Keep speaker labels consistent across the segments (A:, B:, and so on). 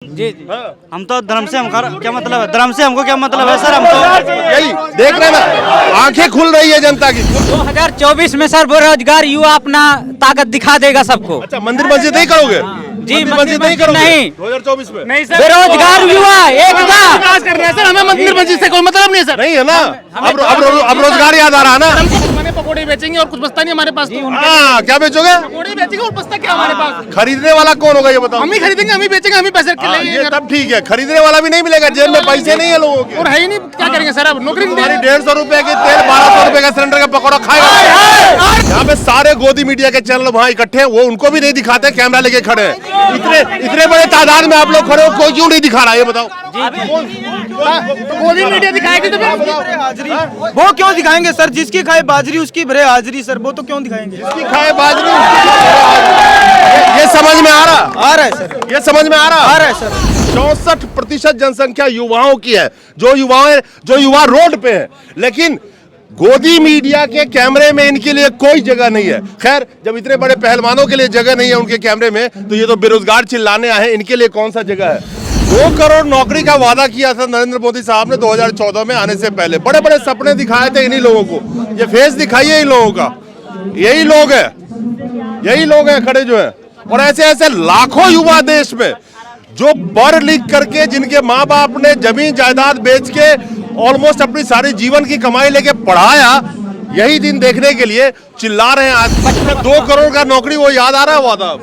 A: जी जी हम तो धर्म से हम क्या मतलब है, धर्म से हमको क्या मतलब है सर। हम तो
B: यही देख रहे ना, आंखें खुल रही है जनता की।
A: 2024 में सर बेरोजगार युवा अपना ताकत दिखा देगा सबको।
B: अच्छा, मंदिर मस्जिद नहीं करोगे?
A: जी
B: मस्जिद नहीं करोगे?
A: नहीं
B: 2024 में
A: नहीं सर, बेरोजगार युवा
C: विकास कर रहे हैं सर, हमें मंदिर मस्जिद से कोई मतलब नहीं है सर।
B: नहीं है ना। अब रोजगार याद आ रहा है ना।
C: हमें पकौड़े बेचेंगे और कुछ बचता नहीं हमारे पास।
B: हाँ, क्या बेचोगे?
C: पकौड़े बेचेंगे और बचता क्या हमारे पास?
B: खरीदने वाला कौन होगा ये बताओ?
C: हम ही खरीदेंगे, हम ही बेचेंगे, हम ही पैसे रख के
B: हाँ,
C: लेंगे।
B: ये तब ठीक है, खरीदने वाला भी नहीं मिलेगा, जेब में पैसे नहीं है लोगों के।
C: और है ही नहीं, क्या करेंगे सर? अब नौकरी नहीं
B: तुम्हारी
C: देंगे।
B: 150 रुपए की तेल, 1200 रुपए का सिलेंडर का पकौड़ा खाएगा। यहाँ पे सारे गोदी मीडिया के चैनल वहाँ इकट्ठे हैं, वो उनको भी नहीं दिखाते, कैमरा लेके खड़े हैं। इतने बड़े तादाद में आप लोग खड़े हो, कोई क्यों नहीं दिखा रहा है ये बताओ?
C: गोदी मीडिया दिखाएगी तो
D: हाजिरी वो क्यों दिखाएंगे सर? जिसकी खाए बाजरी उसकी भरे हाजिरी सर, वो तो क्यों दिखाएंगे?
B: जिसकी खाए बाजरी ये समझ में आ रहा
D: है सर,
B: ये समझ में आ रहा
D: है सर।
B: 64% जनसंख्या युवाओं की है, जो युवा रोड पे है, लेकिन गोदी मीडिया के कैमरे में इनके लिए कोई जगह नहीं है। खैर, जब इतने बड़े पहलवानों के लिए जगह नहीं है उनके कैमरे में, तो ये तो बेरोजगार चिल्लाने आए हैं, इनके लिए कौन सा जगह है? 2 करोड़ नौकरी का वादा किया था नरेंद्र मोदी साहब ने 2014 में आने से पहले। बड़े बड़े सपने दिखाए थे इन्हीं लोगों को। ये फेस दिखाइए इन लोगों का, यही लोग हैं खड़े जो हैं। और ऐसे ऐसे लाखों युवा देश में जो पढ़ लिख करके, जिनके माँ बाप ने जमीन जायदाद बेच के ऑलमोस्ट अपनी सारी जीवन की कमाई लेके पढ़ाया, यही दिन देखने के लिए चिल्ला रहे हैं। आज 2 करोड़ का नौकरी, वो याद आ रहा है वादा?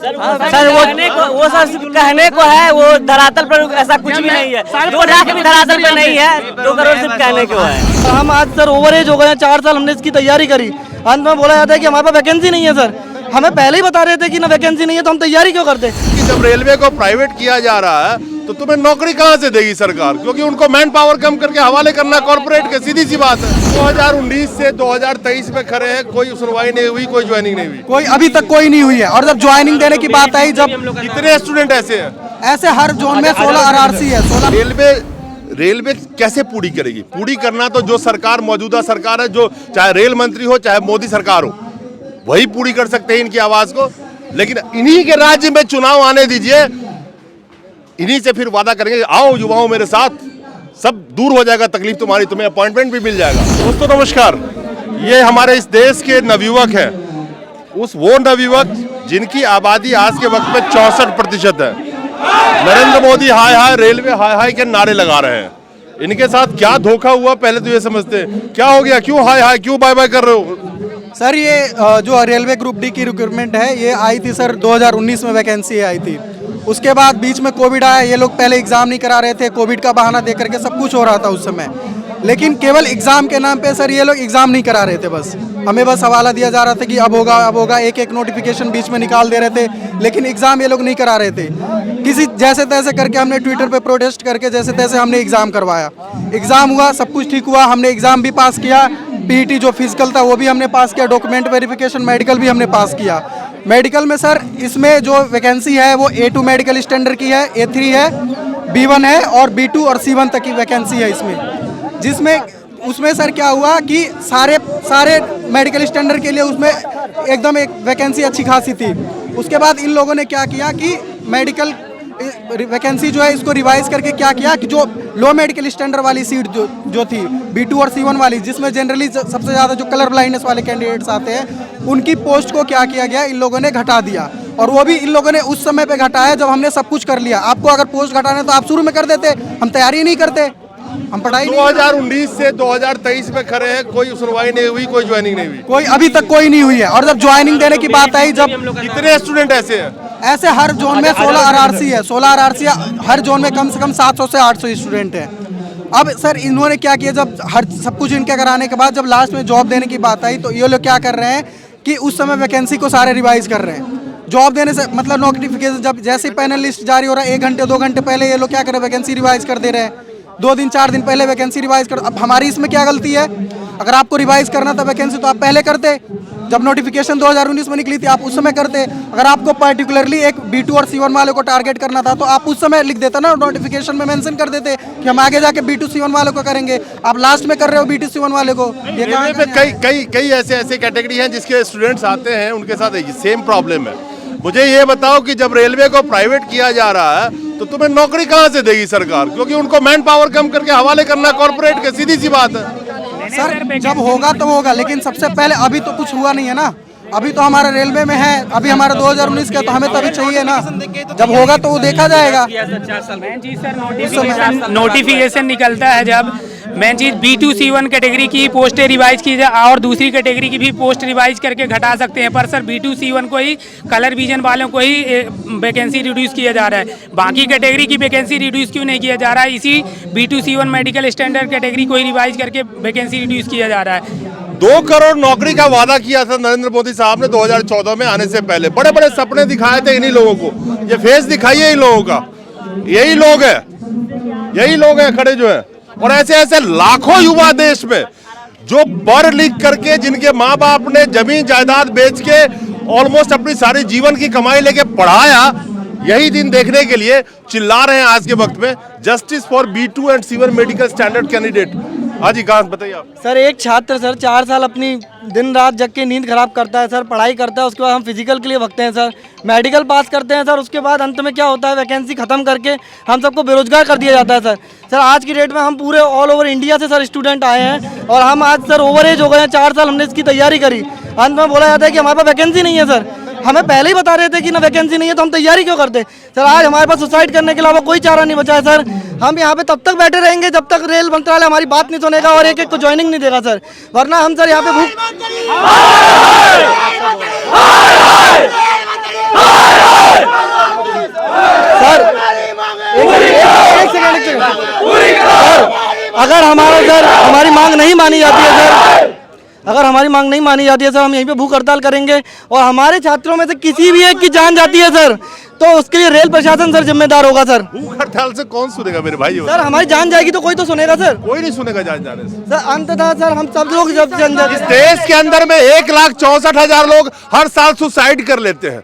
A: सर वो सर कहने को है, वो धरातल पर ऐसा कुछ भी नहीं है। 2 लाख भी धरातल पे नहीं है, 2 करोड़ सिर्फ कहने को है।
D: हम आज सर ओवरेज हो गए हैं, 4 साल हमने इसकी तैयारी करी। अंत में बोला जाता है कि हमारे पास वैकेंसी नहीं है सर। हमें पहले ही बता रहे थे कि ना वैकेंसी नहीं है, तो हम तैयारी क्यों करते?
B: कि जब रेलवे को प्राइवेट किया जा रहा है तो तुम्हें नौकरी कहां से देगी सरकार? क्योंकि उनको मैन पावर कम करके हवाले करना कॉर्पोरेट के, सीधी सी बात है। 2019 से 2023 में खड़े हैं, कोई सुनवाई नहीं हुई, कोई ज्वाइनिंग नहीं हुई,
D: कोई अभी तक कोई नहीं हुई है। और जब ज्वाइनिंग देने की बात आई, जब
B: कितने स्टूडेंट ऐसे हैं?
D: ऐसे हर जोन में 16 आरआरसी है। 16
B: रेलवे कैसे पूरी करेगी? पूरी करना तो जो सरकार, मौजूदा सरकार है, जो चाहे रेल मंत्री हो चाहे मोदी सरकार हो, वही पूरी कर सकते हैं इनकी आवाज को। लेकिन इन्हीं के राज्य में चुनाव आने दीजिए, इन्हीं से फिर वादा करेंगे, आओ युवाओं मेरे साथ, सब दूर हो जाएगा तकलीफ तुम्हारी, तुम्हें अपॉइंटमेंट भी मिल जाएगा। दोस्तों नमस्कार, ये हमारे इस देश के नवयुवक हैं, वो नवयुवक जिनकी आबादी आज के वक्त में 64% है। नरेंद्र मोदी हाय हाय, रेलवे हाय हाय के नारे लगा रहे हैं। इनके साथ क्या धोखा हुआ पहले तो ये समझते हैं। क्या हो गया? क्यों हाय हाय, क्यों बाय बाय कर रहे हो?
D: सर ये जो रेलवे ग्रुप डी की रिक्रूटमेंट है, ये आई थी सर 2019 में वैकेंसी आई थी। उसके बाद बीच में कोविड आया। ये लोग पहले एग्जाम नहीं करा रहे थे, कोविड का बहाना दे करके सब कुछ हो रहा था उस समय। लेकिन केवल एग्जाम के नाम पे सर ये लोग एग्जाम नहीं करा रहे थे, बस हमें बस हवाला दिया जा रहा था कि अब होगा, एक नोटिफिकेशन बीच में निकाल दे रहे थे, लेकिन एग्जाम ये लोग नहीं करा रहे थे। किसी जैसे तैसे करके हमने ट्विटर पे प्रोटेस्ट करके जैसे तैसे हमने एग्जाम करवाया। एग्जाम हुआ, सब कुछ ठीक हुआ, हमने एग्जाम भी पास किया। पीईटी जो फिजिकल था वो भी हमने पास किया, डॉक्यूमेंट वेरिफिकेशन, मेडिकल भी हमने पास किया। मेडिकल में सर इसमें जो वैकेंसी है वो A2 मेडिकल स्टैंडर्ड की है, A3 है, B1 है और B2 और C1 तक की वैकेंसी है इसमें। जिसमें उसमें सर क्या हुआ कि सारे मेडिकल स्टैंडर्ड के लिए उसमें एकदम एक वैकेंसी अच्छी खासी थी। उसके बाद इन लोगों ने क्या किया कि मेडिकल वैकेंसी जो है इसको रिवाइज करके क्या किया कि जो लो मेडिकल स्टैंडर्ड वाली सीट जो थी B2 और C1 वाली, जिसमें जनरली सबसे ज़्यादा जो कलर ब्लाइंडनेस वाले कैंडिडेट्स आते हैं, उनकी पोस्ट को क्या किया गया, इन लोगों ने घटा दिया। और वो भी इन लोगों ने उस समय पे घटाया जब हमने सब कुछ कर लिया। आपको अगर पोस्ट घटाना तो आप शुरू में कर देते, हम तैयारी नहीं करते, हम पढ़ाई
B: 2019 से 2023 में खड़े हैं, कोई सुनवाई नहीं हुई, कोई ज्वाइनिंग नहीं हुई,
D: कोई अभी तक कोई नहीं हुई है। और जब ज्वाइनिंग देने की बात आई, जब
B: कितने स्टूडेंट ऐसे हैं?
D: ऐसे हर जोन में 16 आरआरसी है। 16 आरआरसी हर जोन में कम से कम 700 से 800 स्टूडेंट हैं। अब सर इन्होंने क्या किया, जब हर सब कुछ इनके कराने के बाद जब लास्ट में जॉब देने की बात आई, तो ये लोग क्या कर रहे हैं कि उस समय वैकेंसी को सारे रिवाइज कर रहे हैं। जॉब देने से मतलब नोटिफिकेशन जब जैसे ही पैनल लिस्ट जारी हो रहा है, 1 घंटे 2 घंटे पहले ये लोग क्या कर रहे हैं, वैकेंसी रिवाइज कर दे रहे हैं। 2 दिन 4 दिन पहले वैकेंसी रिवाइज कर। अब हमारी इसमें क्या गलती है? अगर आपको रिवाइज करना था वैकेंसी तो आप पहले करते, जब नोटिफिकेशन 2019 में निकली थी आप उस समय करते। अगर आपको पर्टिकुलरली एक B2 और C1 वाले को टारगेट करना था तो आप उस समय लिख देते ना, नोटिफिकेशन में मेंशन कर देते कि हम आगे जाके B2 C1 वाले को करेंगे। आप लास्ट में कर रहे हो B2 C1 वाले को। ये
B: कई ऐसे कैटेगरी हैं जिसके स्टूडेंट्स आते हैं, उनके साथ सेम प्रॉब्लम है। मुझे ये बताओ कि जब रेलवे को प्राइवेट किया जा रहा है तो तुम्हें नौकरी कहाँ से देगी सरकार, क्योंकि उनको मैन पावर कम करके हवाले करना कॉर्पोरेट के, सीधी सी बात है।
D: सर जब होगा तो होगा, लेकिन सबसे पहले अभी तो कुछ हुआ नहीं है ना। अभी तो हमारा रेलवे में है, अभी हमारा 2019 का, तो हमें तो अभी चाहिए ना। जब होगा तो वो देखा जाएगा।
E: जी सर, नोटिफिकेशन निकलता है जब मेन चीज B2C1 कैटेगरी की पोस्टें रिवाइज की जाए और दूसरी कैटेगरी की भी पोस्ट रिवाइज करके घटा सकते हैं, पर सर B2C1 को ही, कलर विजन वालों को ही वैकेंसी रिड्यूस किया जा रहा है। बाकी कैटेगरी की वैकेंसी रिड्यूस क्यों नहीं किया जा रहा है? इसी B2C1 मेडिकल स्टैंडर्ड कैटेगरी को ही रिवाइज करके वैकेंसी रिड्यूस किया जा रहा है।
B: 2 करोड़ नौकरी का वादा किया था नरेंद्र मोदी साहब ने 2014 में आने से पहले। बड़े बड़े सपने दिखाए थे इन्हीं लोगों को। ये फेस दिखाइए इन लोगों का, यही लोग हैं खड़े जो हैं। और ऐसे ऐसे लाखों युवा देश में जो पढ़ लिख करके, जिनके माँ बाप ने जमीन जायदाद बेच के ऑलमोस्ट अपनी सारी जीवन की कमाई लेके पढ़ाया, यही दिन देखने के लिए चिल्ला रहे हैं आज के वक्त में justice for B2 and C1 medical standard candidate. हाँ जी, कहाँ बताइए आप।
F: सर एक छात्र सर 4 साल अपनी दिन रात जग के नींद खराब करता है सर, पढ़ाई करता है, उसके बाद हम फिजिकल के लिए भगते हैं सर, मेडिकल पास करते हैं सर, उसके बाद अंत में क्या होता है, वैकेंसी खत्म करके हम सबको बेरोजगार कर दिया जाता है सर। सर आज की डेट में हम पूरे ऑल ओवर इंडिया से सर स्टूडेंट आए हैं और हम आज सर ओवर एज हो गए हैं। 4 साल हमने इसकी तैयारी करी, अंत में बोला जाता है कि हमारे पास वैकेंसी नहीं है सर। हमें पहले ही बता रहे थे कि ना वैकेंसी नहीं है, तो हम तैयारी क्यों करते सर? आज हमारे पास सुसाइड करने के अलावा कोई चारा नहीं बचा है सर। हम यहाँ पे तब तक बैठे रहेंगे जब तक रेल मंत्रालय हमारी बात नहीं सुनेगा और एक एक को ज्वाइनिंग नहीं देगा सर, वरना हम सर यहाँ पे भूख। सर एक सेकंड अगर हमारी मांग नहीं मानी जाती है सर, अगर हमारी मांग नहीं मानी जाती है सर, हम यहीं पे भूख हड़ताल करेंगे और हमारे छात्रों में से किसी भी एक की जान जाती है सर, तो उसके लिए रेल प्रशासन सर जिम्मेदार होगा सर।
B: भूख हड़ताल से कौन सुनेगा मेरे भाई?
F: सर हमारी जान जाएगी तो कोई तो सुनेगा सर।
B: कोई नहीं सुनेगा जान जाने से
F: सर। अंततः सर हम सब लोग जब
B: इस देश के अंदर में 1,64,000 लोग हर साल सुसाइड कर लेते हैं,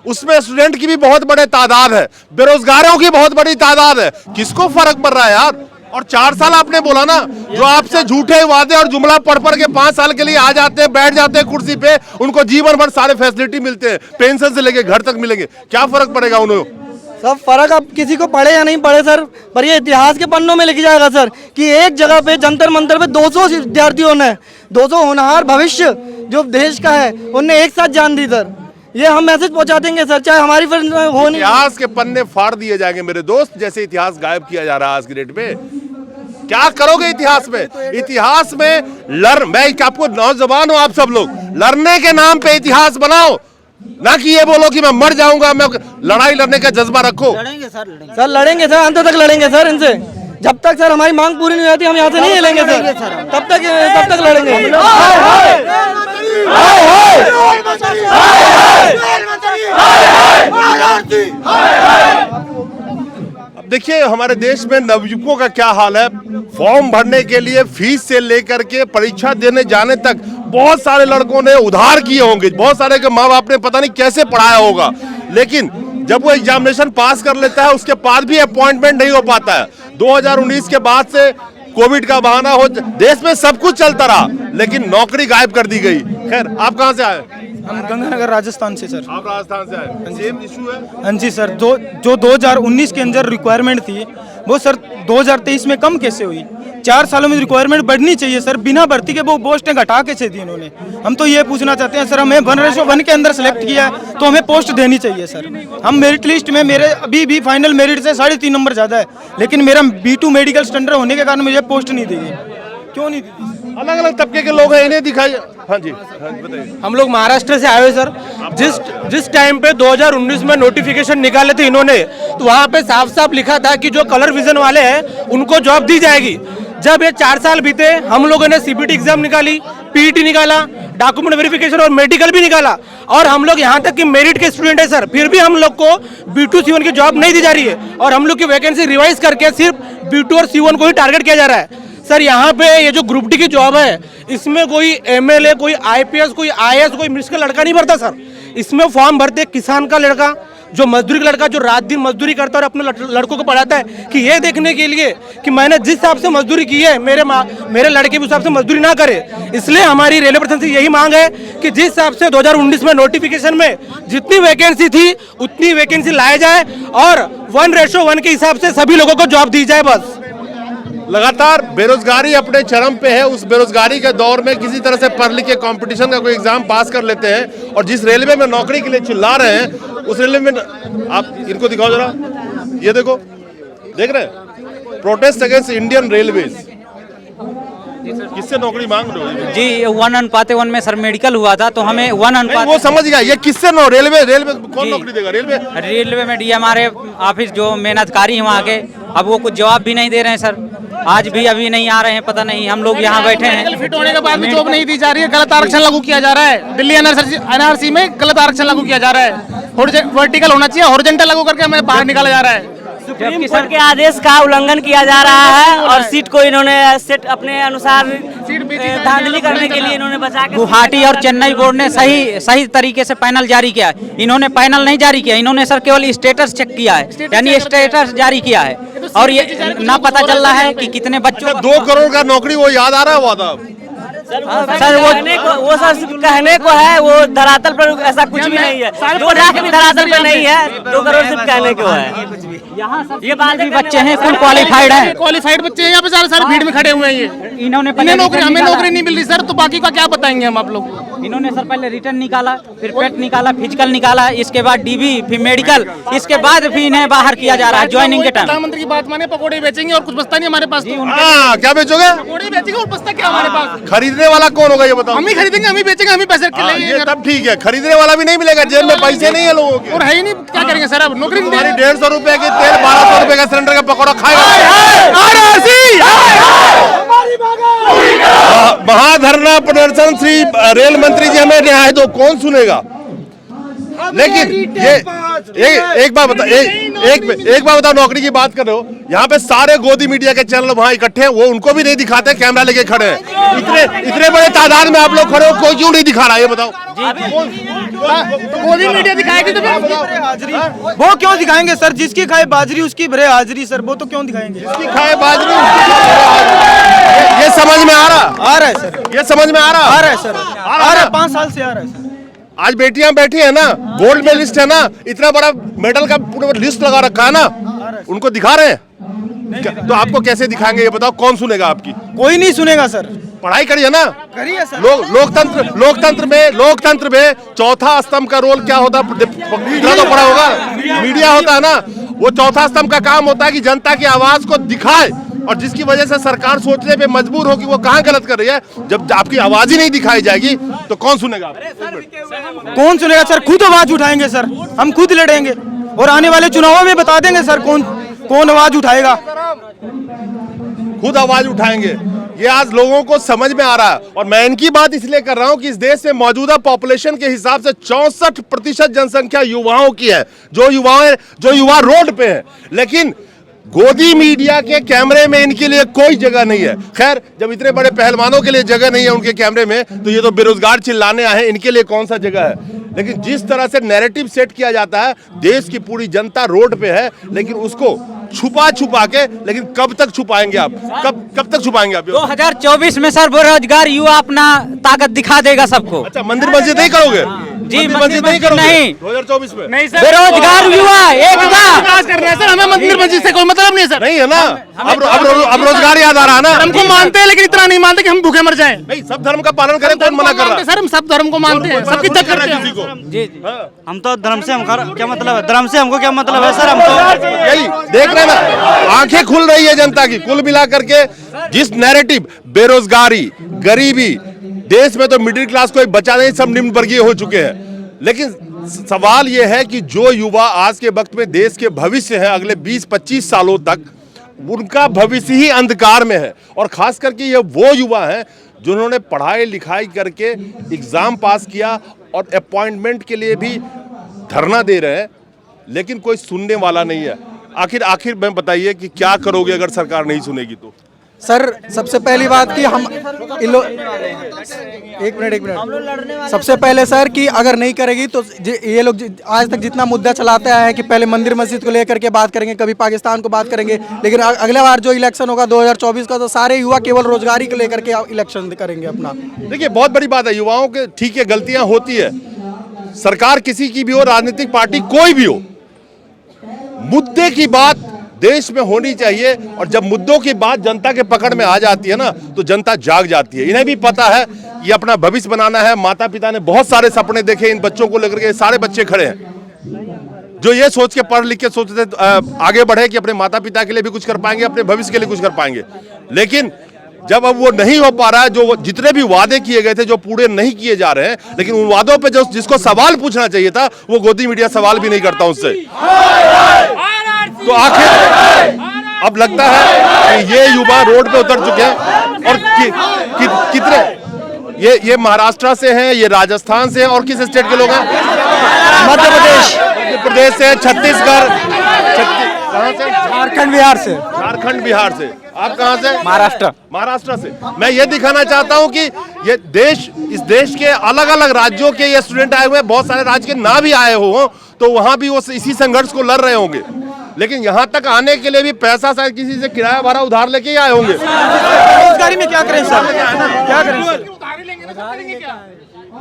B: उसमें स्टूडेंट की भी बहुत बड़ी तादाद है, बेरोजगारों की बहुत बड़ी तादाद है। किसको फर्क पड़ रहा है यार? और 4 साल आपने बोला ना, जो आपसे झूठे वादे और जुमला पढ़ के 5 साल के लिए आ जाते हैं, बैठ जाते हैं कुर्सी पे, उनको जीवन भर सारे फैसिलिटी मिलते हैं, पेंशन से लेके घर तक मिलेंगे, क्या फर्क पड़ेगा उन्हें?
F: सब फर्क अब किसी को पढ़े या नहीं पढ़े सर, पर ये इतिहास के पन्नों में लिखा जाएगा सर कि एक जगह पे जंतर मंतर पे 200 विद्यार्थियों ने, 200 होनहार भविष्य जो देश का है, उनने एक साथ जान दी सर। ये हम मैसेज पहुंचा देंगे सर, चाहे हमारी फिर हो नहीं।
B: इतिहास के पन्ने फाड़ दिए जाएंगे मेरे दोस्त, जैसे इतिहास गायब किया जा रहा है आज की डेट में। क्या करोगे इतिहास में? इतिहास में मैं आपको नौजवान हूं, आप सब लोग लड़ने के नाम पे इतिहास बनाओ, ना कि ये बोलो कि मैं मर जाऊंगा। मैं लड़ाई लड़ने का जज्बा रखो।
F: लड़ेंगे सर, लड़ेंगे सर, अंत तक लड़ेंगे सर इनसे। जब तक सर हमारी मांग पूरी नहीं होती हम यहाँ से नहीं हिलेंगे सर, तब तक लड़ेंगे।
B: देखिए हमारे देश में नवयुवकों का क्या हाल है। फॉर्म भरने के लिए फीस से लेकर के परीक्षा देने जाने तक बहुत सारे लड़कों ने उधार किए होंगे, बहुत सारे के माँ बाप ने पता नहीं कैसे पढ़ाया होगा, लेकिन जब वो एग्जामिनेशन पास कर लेता है उसके बाद भी अपॉइंटमेंट नहीं हो पाता है। 2019 के बाद से कोविड का बहाना हो, देश में सब कुछ चलता रहा, लेकिन नौकरी गायब कर दी गई। खैर आप कहाँ से आए?
G: हम गंगानगर राजस्थान से सर।
B: आप राजस्थान से आए, सेम इशू है?
G: हाँ जी सर, जो 2019 के अंदर रिक्वायरमेंट थी वो सर 2023 में कम कैसे हुई? 4 सालों में रिक्वायरमेंट बढ़नी चाहिए सर, बिना भर्ती के वो पोस्टें घटा कैसे दी इन्होंने? हम तो ये पूछना चाहते हैं सर, हमें 1/1 के अंदर सेलेक्ट किया है तो हमें पोस्ट देनी चाहिए सर। हम मेरिट लिस्ट में मेरे अभी भी फाइनल मेरिट से 3.5 नंबर ज़्यादा है, लेकिन मेरा B2 मेडिकल स्टैंडर्ड होने के कारण मुझे पोस्ट नहीं दी गई। क्यों नहीं दी?
B: अलग अलग तबके के लोग हैं, इन्हें दिखाइए। हाँ जी बताइए।
H: हम लोग महाराष्ट्र से आए हुए सर। जिस टाइम पे 2019 में नोटिफिकेशन निकाले थे इन्होंने, तो वहाँ पे साफ साफ लिखा था कि जो कलर विजन वाले हैं उनको जॉब दी जाएगी। जब ये 4 साल बीते, हम लोगों ने CPT एग्जाम निकाली, PET निकाला, डॉक्यूमेंट वेरिफिकेशन और मेडिकल भी निकाला, और हम लोग यहाँ तक कि मेरिट के स्टूडेंट है सर, फिर भी हम लोग को B2 C1 की जॉब नहीं दी जा रही है, और हम लोग की वैकेंसी रिवाइज करके सिर्फ B2 और C1 को ही टारगेट किया जा रहा है। सर यहाँ पे ये जो ग्रुप डी की जॉब है, इसमें कोई MLA, कोई IPS, कोई IAS, कोई मिनिस्टर का लड़का नहीं भरता सर। इसमें फॉर्म भरते किसान का लड़का, जो मजदूरी का लड़का जो रात दिन मजदूरी करता है और अपने लड़कों को पढ़ाता है कि ये देखने के लिए कि मैंने जिस हिसाब से मजदूरी की है मेरे लड़के भी उस हिसाब से मजदूरी ना करे। इसलिए हमारी रेलवे प्रशासन से यही मांग है कि जिस हिसाब से 2019 में नोटिफिकेशन में जितनी वैकेंसी थी उतनी वैकेंसी लाया जाए और 1:1 के हिसाब से सभी लोगों को जॉब दी जाए। बस
B: लगातार बेरोजगारी अपने चरम पे है। उस बेरोजगारी के दौर में किसी तरह से पढ़ लिख के कंपटीशन का कोई एग्जाम पास कर लेते हैं और जिस रेलवे में नौकरी के लिए चिल्ला रहे हैं उस रेलवे में आप इनको दिखाओ जरा, ये देखो, देख रहे हैं, प्रोटेस्ट अगेंस्ट इंडियन रेलवेज। किससे नौकरी मांग रहे हो?
A: जी 1:1 में सर मेडिकल हुआ था तो हमें 1:1
B: वो समझ गया, ये किससे रेलवे कौन नौकरी देगा?
A: रेलवे में डीएमआरए ऑफिस जो मेन अधिकारी हैं वहाँ के, अब वो कुछ जवाब भी नहीं दे रहे हैं सर, आज भी अभी नहीं आ रहे हैं, पता नहीं। हम लोग यहाँ बैठे हैं,
C: फिट होने के बाद भी जॉब नहीं दी जा रही है, गलत आरक्षण लागू किया जा रहा है। दिल्ली एनआरसी में गलत आरक्षण लागू किया जा रहा है, वर्टिकल होना चाहिए, हॉरिजॉन्टल लागू करके हमें बाहर निकाला जा रहा है।
A: सुप्रीम कोर्ट के आदेश का उल्लंघन किया जा रहा है और सीट को इन्होंने सेट अपने अनुसार धांधली करने के लिए इन्होंने बचा के। गुवाहाटी और चेन्नई बोर्ड ने सही तरीके से पैनल जारी किया है, इन्होंने पैनल नहीं जारी किया, इन्होंने सर केवल स्टेटस चेक किया है, यानी स्टेटस जारी किया है और ये ना पता चल रहा है कि कितने बच्चों
B: 2 करोड़ का नौकरी वो याद आ रहा हुआ था
A: सर। वो सर कहने को है, वो धरातल पर ऐसा कुछ भी नहीं है, 2 लाख भी धरातल पर नहीं है, 2 करोड़ सिर्फ कहने को है। यहाँ ये बात भी बच्चे हैं, फुल क्वालिफाइड है,
C: क्वालिफाइड बच्चे हैं यहाँ पे सारे भीड़ में खड़े हुए हैं। ये
A: इन्होंने
C: हमें नौकरी नहीं मिल रही सर, तो बाकी का क्या बताएंगे हम आप लोग को?
A: इन्होंने सर पहले रिटर्न निकाला, फिर पेट निकाला, फिजिकल निकाला, इसके बाद डीबी, फिर मेडिकल, इसके बाद भी इन्हें बाहर किया जा रहा है ज्वाइनिंग के टाइम।
C: प्रधानमंत्री की बात माने, पकौड़े बेचेंगे और कुछ बचता नहीं हमारे पास।
B: क्या बेचोगे?
C: पकौड़े बेचेंगे और बचता क्या हमारे पास?
B: खरीदने वाला कौन होगा ये बताओ?
C: हम ही खरीदेंगे, हम ही बेचेंगे, हम ही पैसे
B: ये तब ठीक है, खरीदने वाला भी नहीं मिलेगा, जेब में पैसे नहीं है लोगों के।
C: और है ही नहीं, क्या करेंगे सर? अब नौकरी
B: 150 रुपए की तेल, 1200 रुपए का सिलेंडर का पकौड़ा खाएगा। महाधरना प्रदर्शन, श्री रेल मंत्री जी हमें रिहाई दो, कौन सुनेगा? लेकिन ये एक बात बता, एक बात बताओ, नौकरी की बात कर रहे हो, यहाँ पे सारे गोदी मीडिया के चैनल वहाँ इकट्ठे हैं, वो उनको भी नहीं दिखाते, कैमरा लेके खड़े हैं। इतने बड़े तादाद में आप लोग खड़े हो, कोई क्यों नहीं दिखा रहा है ये बताओ?
C: गोदी मीडिया दिखाएगी तो
G: हाजिरी वो क्यों दिखाएंगे सर? जिसकी खाए बाजरी उसकी भरे हाजिरी सर, वो तो क्यों दिखाएंगे?
B: जिसकी खाए बाजरी ये समझ में आ रहा
G: है सर,
B: ये समझ में आ रहा
G: है सर, आ रहा है, 5 साल से आ रहा है सर।
B: आज बेटियां बैठी है ना, गोल्ड मेडलिस्ट है ना, इतना बड़ा मेडल का पूरा लिस्ट लगा रखा है ना, उनको दिखा रहे हैं। तो आपको कैसे दिखाएंगे ये बताओ? कौन सुनेगा आपकी?
G: कोई नहीं सुनेगा सर।
B: पढ़ाई करिए ना,
G: करिए सर।
B: लोकतंत्र में चौथा स्तंभ का रोल क्या होता है? तो पढ़ा होगा, मीडिया होता है ना, वो चौथा स्तंभ का काम होता है कि जनता की आवाज को दिखाए, और जिसकी वजह से सरकार सोचने पे मजबूर होगी वो कहाँ गलत कर रही है। जब आपकी आवाज ही नहीं दिखाई जाएगी तो कौन सुनेगा?
G: कौन सुनेगा सर? खुद आवाज उठाएंगे सर, हम खुद लड़ेंगे और आने वाले चुनावों में बता देंगे सर कौन आवाज उठाएगा।
B: खुद आवाज उठाएंगे, ये आज लोगों को समझ में आ रहा है। और मैं इनकी बात इसलिए कर रहा हूं कि इस देश में मौजूदा पॉपुलेशन के हिसाब से 64% जनसंख्या युवाओं की है। जो युवा रोड पे हैं, लेकिन गोदी मीडिया के कैमरे में इनके लिए कोई जगह नहीं है। खैर, जब इतने बड़े पहलवानों के लिए जगह नहीं है उनके कैमरे में, तो ये तो बेरोजगार चिल्लाने आए हैं, इनके लिए कौन सा जगह है? लेकिन जिस तरह से नैरेटिव सेट किया जाता है, देश की पूरी जनता रोड पे है, लेकिन उसको छुपा के, लेकिन कब तक छुपाएंगे आप? कब तक छुपाएंगे आप?
A: 2024 में सर बेरोजगार युवा अपना ताकत दिखा देगा सबको।
B: अच्छा, मंदिर मस्जिद नहीं करोगे?
A: जी मंदिर नहीं करोगे? नहीं,
B: 2024 में
C: नहीं सर,
A: बेरोजगार युवा
C: विकास कर रहे हैं सर, हमें मंदिर मस्जिद से कोई मतलब नहीं है सर।
B: नहीं है ना, अब रोजगार याद आ रहा है ना।
C: हमको मानते हैं, लेकिन इतना नहीं मानते कि हम भूखे मर जाएं।
B: नहीं, सब धर्म का पालन करें, कौन मना कर रहा है?
C: सर हम सब धर्म को मानते हैं, सबकी इज्जत करते हैं।
A: जी हम तो धर्म से क्या मतलब है? धर्म से हमको क्या मतलब है सर? हम तो
B: यही देख रहे हैं ना, आंखें खुल रही है जनता की। कुल मिलाकर के जिस नैरेटिव, बेरोजगारी, गरीबी, देश में तो मिडिल क्लास कोई बचा नहीं, सब निम्न वर्गीय हो चुके हैं। लेकिन सवाल यह है कि जो युवा आज के वक्त में देश के भविष्य है, अगले 20-25 सालों तक उनका भविष्य ही अंधकार में है। और खास करके ये वो युवा हैं जिन्होंने पढ़ाई लिखाई करके एग्जाम पास किया और अपॉइंटमेंट के लिए भी धरना दे रहे हैं, लेकिन कोई सुनने वाला नहीं है। आखिर में बताइए कि क्या करोगे अगर सरकार नहीं सुनेगी तो?
D: सर सबसे पहली बात कि हम एक मिनट सबसे पहले सर कि अगर नहीं करेगी तो ये लोग आज तक जितना मुद्दा चलाते आए हैं कि पहले मंदिर मस्जिद को लेकर के बात करेंगे, कभी पाकिस्तान को बात करेंगे, लेकिन अगले बार जो इलेक्शन होगा 2024 का तो सारे युवा केवल रोजगारी को लेकर के इलेक्शन करेंगे अपना।
B: देखिए बहुत बड़ी बात है, युवाओं के ठीक है गलतियां होती है, सरकार किसी की भी हो, राजनीतिक पार्टी कोई भी हो, मुद्दे की बात देश में होनी चाहिए। और जब मुद्दों की बात जनता के पकड़ में आ जाती है ना तो जनता जाग जाती है। इन्हें भी पता है ये अपना भविष्य बनाना है। माता पिता ने बहुत सारे सपने देखे इन बच्चों को लेकर के, सारे बच्चे खड़े हैं जो ये सोच के पढ़ लिख के सोचते आगे बढ़े कि अपने माता पिता के लिए भी कुछ कर पाएंगे, अपने भविष्य के लिए कुछ कर पाएंगे। लेकिन जब अब वो नहीं हो पा रहा है, जो जितने भी वादे किए गए थे जो पूरे नहीं किए जा रहे हैं, लेकिन उन वादों पे जो जिसको सवाल पूछना चाहिए था वो गोदी मीडिया सवाल भी नहीं करता उससे। तो आखिर अब लगता है कि ये युवा रोड पे उतर चुके हैं। और कितने ये महाराष्ट्र से हैं, ये राजस्थान से हैं, और किस स्टेट के लोग हैं?
F: मध्य
B: प्रदेश से, छत्तीसगढ़, कहाँ से?
F: झारखंड बिहार से।
B: झारखंड बिहार से। आप कहाँ से?
F: महाराष्ट्र
B: से। मैं ये दिखाना चाहता हूँ कि ये देश, इस देश के अलग अलग राज्यों के ये स्टूडेंट आए हुए हैं, बहुत सारे राज्य के ना भी आए हो तो वहां भी वो इसी संघर्ष को लड़ रहे होंगे, लेकिन यहाँ तक आने के लिए भी पैसा शायद किसी से किराया भाड़ा उधार लेके ही आए होंगे।
G: बेरोजगारी में क्या करें सर, क्या करें सर?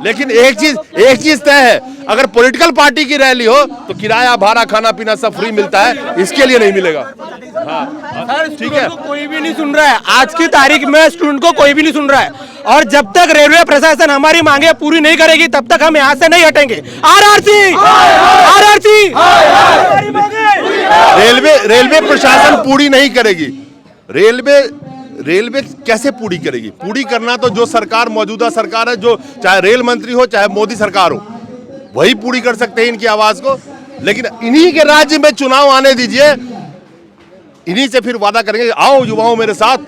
B: लेकिन एक चीज तय है, अगर पॉलिटिकल पार्टी की रैली हो तो किराया भाड़ा खाना पीना सब फ्री मिलता है, इसके लिए नहीं मिलेगा। हाँ, ठीक है।
H: कोई भी नहीं सुन रहा है, आज की तारीख में स्टूडेंट को कोई भी नहीं सुन रहा है। और जब तक रेलवे प्रशासन हमारी मांगे पूरी नहीं करेगी तब तक हम यहाँ से नहीं हटेंगे। आरआरसी
B: रेलवे प्रशासन पूरी नहीं करेगी। रेलवे कैसे पूरी करेगी? पूरी करना तो जो सरकार, मौजूदा सरकार है, जो चाहे रेल मंत्री हो चाहे मोदी सरकार हो, वही पूरी कर सकते हैं इनकी आवाज को। लेकिन इन्हीं के राज्य में चुनाव आने दीजिए, इन्हीं से फिर वादा करेंगे आओ युवाओं मेरे साथ,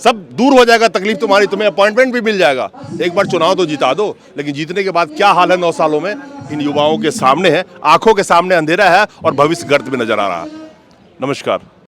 B: सब दूर हो जाएगा तकलीफ तुम्हारी, तुम्हें अपॉइंटमेंट भी मिल जाएगा। एक बार चुनाव तो जिता दो। लेकिन जीतने के बाद क्या हाल है 9 सालों में, इन युवाओं के सामने है, आंखों के सामने अंधेरा है और भविष्य गर्त में नजर आ रहा है। नमस्कार।